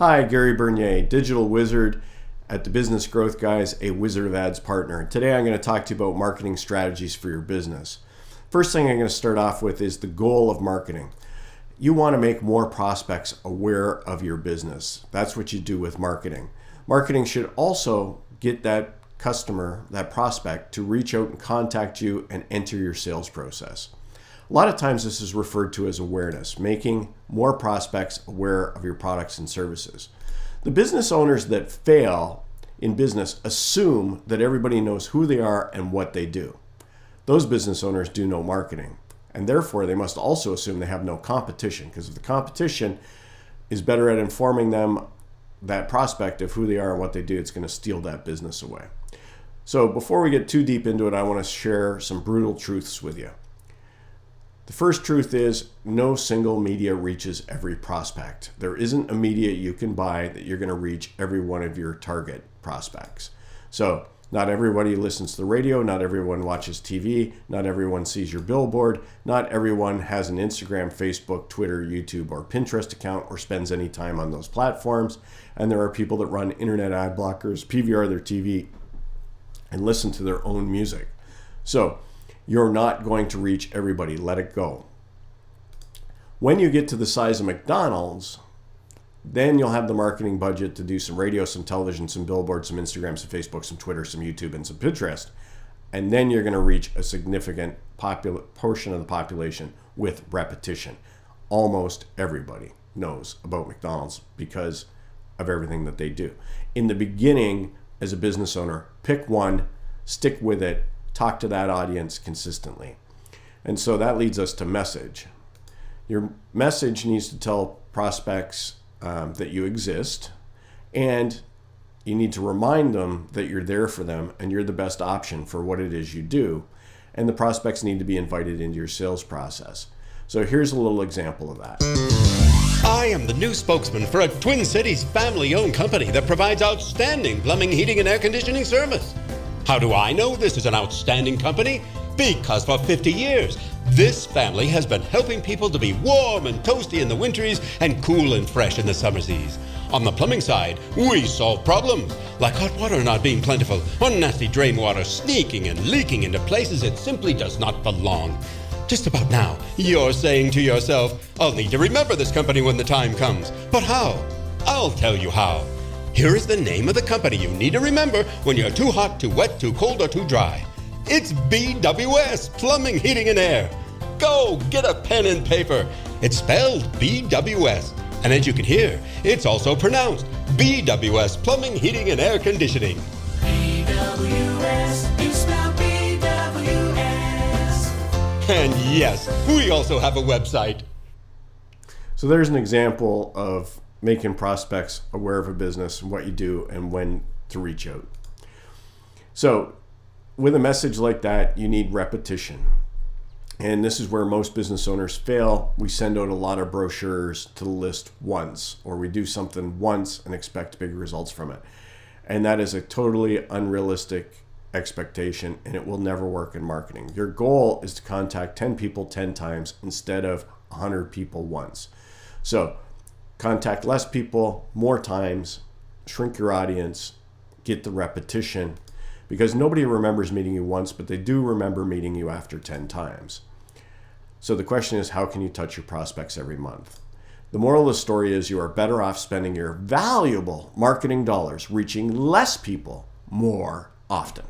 Hi, Gary Bernier, digital wizard at the Business Growth Guys, a Wizard of Ads partner. Today I'm going to talk to you about marketing strategies for your business. First thing I'm going to start off with is the goal of marketing. You want to make more prospects aware of your business. That's what you do with marketing. Marketing should also get that customer, that prospect, to reach out and contact you and enter your sales process. A lot of times this is referred to as awareness, making more prospects aware of your products and services. The business owners that fail in business assume that everybody knows who they are and what they do. Those business owners do no marketing, and therefore they must also assume they have no competition, because if the competition is better at informing them, that prospect, of who they are and what they do, it's going to steal that business away. So before we get too deep into it, I want to share some brutal truths with you. The first truth is no single media reaches every prospect. There isn't a media you can buy that you're going to reach every one of your target prospects. So not everybody listens to the radio, not everyone watches TV, not everyone sees your billboard, not everyone has an Instagram, Facebook, Twitter, YouTube, or Pinterest account or spends any time on those platforms. And there are people that run internet ad blockers, PVR their TV, and listen to their own music. So you're not going to reach everybody. Let it go. When you get to the size of McDonald's, then you'll have the marketing budget to do some radio, some television, some billboards, some Instagram, some Facebook, some Twitter, some YouTube, and some Pinterest. And then you're going to reach a significant portion of the population with repetition. Almost everybody knows about McDonald's because of everything that they do. In the beginning, as a business owner, pick one, stick with it, talk to that audience consistently. And so that leads us to message. Your message needs to tell prospects that you exist, and you need to remind them that you're there for them and you're the best option for what it is you do. And the prospects need to be invited into your sales process. So here's a little example of that. I am the new spokesman for a Twin Cities family-owned company that provides outstanding plumbing, heating, and air conditioning service. How do I know this is an outstanding company? Because for 50 years, this family has been helping people to be warm and toasty in the winters and cool and fresh in the summersies. On the plumbing side, we solve problems like hot water not being plentiful or nasty drain water sneaking and leaking into places it simply does not belong. Just about now, you're saying to yourself, I'll need to remember this company when the time comes. But how? I'll tell you how. Here is the name of the company you need to remember when you're too hot, too wet, too cold, or too dry. It's BWS, Plumbing, Heating, and Air. Go get a pen and paper. It's spelled BWS. And as you can hear, it's also pronounced BWS, Plumbing, Heating, and Air Conditioning. BWS, you spell BWS. And yes, we also have a website. So there's an example of making prospects aware of a business and what you do and when to reach out. So with a message like that, you need repetition. And this is where most business owners fail. We send out a lot of brochures to the list once, or we do something once and expect big results from it. And that is a totally unrealistic expectation, and it will never work in marketing. Your goal is to contact 10 people 10 times instead of 100 people once. So contact less people more times, shrink your audience, get the repetition, because nobody remembers meeting you once, but they do remember meeting you after 10 times. So the question is, how can you touch your prospects every month? The moral of the story is you are better off spending your valuable marketing dollars reaching less people more often.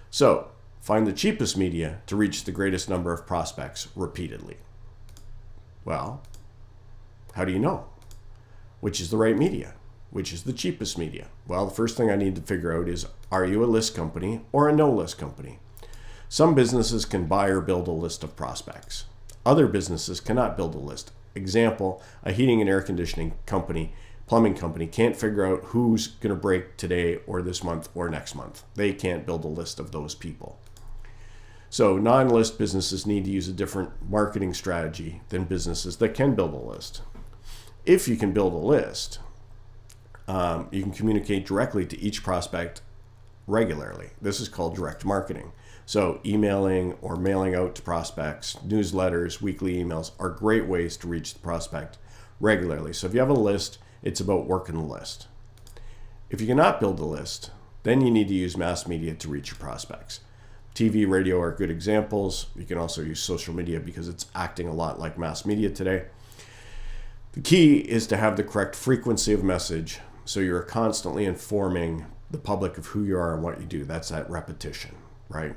So find the cheapest media to reach the greatest number of prospects repeatedly. Well, how do you know? Which is the right media? Which is the cheapest media? Well, the first thing I need to figure out is, are you a list company or a no list company? Some businesses can buy or build a list of prospects. Other businesses cannot build a list. Example, a heating and air conditioning company, plumbing company can't figure out who's going to break today or this month or next month. They can't build a list of those people. So non-list businesses need to use a different marketing strategy than businesses that can build a list. If you can build a list, you can communicate directly to each prospect regularly. This is called direct marketing. So emailing or mailing out to prospects, newsletters, weekly emails are great ways to reach the prospect regularly. So if you have a list It's about working the list. If you cannot build the list, then you need to use mass media to reach your prospects. TV, radio are good examples. You can also use social media because it's acting a lot like mass media today. The key is to have the correct frequency of message so you're constantly informing the public of who you are and what you do. That's that repetition, right?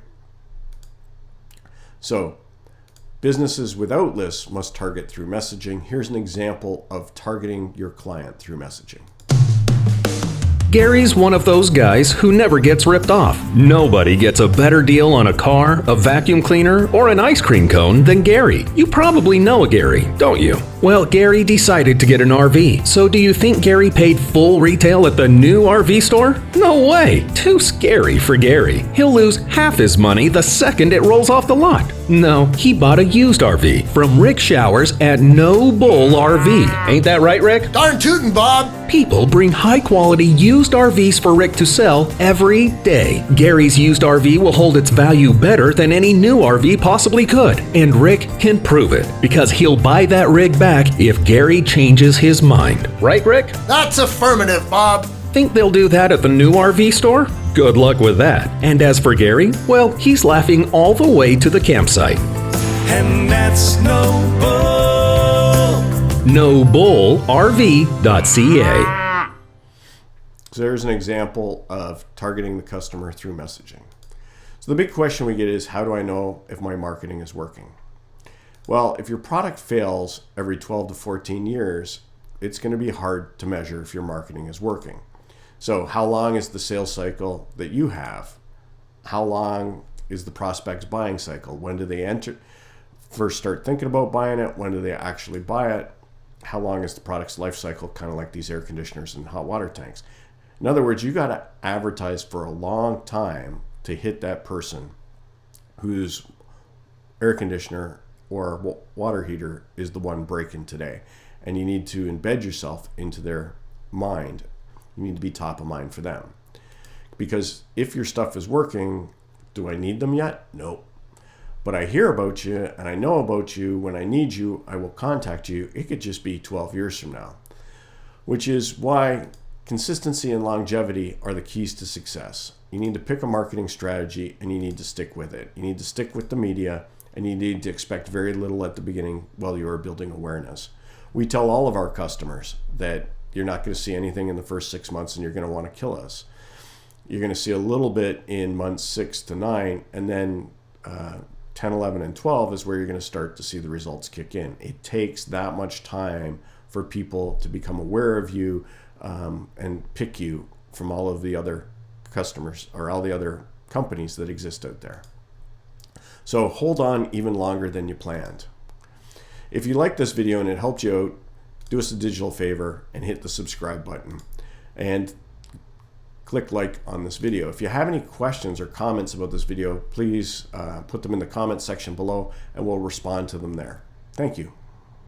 So businesses without lists must target through messaging. Here's an example of targeting your client through messaging. Gary's one of those guys who never gets ripped off. Nobody gets a better deal on a car, a vacuum cleaner, or an ice cream cone than Gary. You probably know a Gary, don't you? Well, Gary decided to get an RV. So do you think Gary paid full retail at the new RV store? No way. Too scary for Gary. He'll lose half his money the second it rolls off the lot. No, he bought a used RV from Rick Showers at No Bull RV. Ain't that right, Rick? Darn tootin', Bob! People bring high-quality used RVs for Rick to sell every day. Gary's used RV will hold its value better than any new RV possibly could. And Rick can prove it, because he'll buy that rig back if Gary changes his mind. Right, Rick? That's affirmative, Bob! Think they'll do that at the new RV store? Good luck with that. And as for Gary, well, he's laughing all the way to the campsite. And that's no bull. NoBullRV.ca. So there's an example of targeting the customer through messaging. So the big question we get is, how do I know if my marketing is working? Well, if your product fails every 12 to 14 years, it's going to be hard to measure if your marketing is working. So how long is the sales cycle that you have? How long is the prospect's buying cycle? When do they first start thinking about buying it? When do they actually buy it? How long is the product's life cycle, kind of like these air conditioners and hot water tanks? In other words, you got to advertise for a long time to hit that person whose air conditioner or water heater is the one breaking today. And you need to embed yourself into their mind. You need to be top of mind for them. Because if your stuff is working, do I need them yet? No. But I hear about you and I know about you. When I need you, I will contact you. It could just be 12 years from now. Which is why consistency and longevity are the keys to success. You need to pick a marketing strategy and you need to stick with it. You need to stick with the media and you need to expect very little at the beginning while you are building awareness. We tell all of our customers that you're not going to see anything in the first 6 months and you're going to want to kill us. You're going to see a little bit in months 6 to 9, and then 10, 11, and 12 is where you're going to start to see the results kick in. It takes that much time for people to become aware of you and pick you from all of the other customers or all the other companies that exist out there. So hold on even longer than you planned. If you like this video and it helped you out, do us a digital favor and hit the subscribe button and click like on this video. If you have any questions or comments about this video, please put them in the comment section below and we'll respond to them there. Thank you.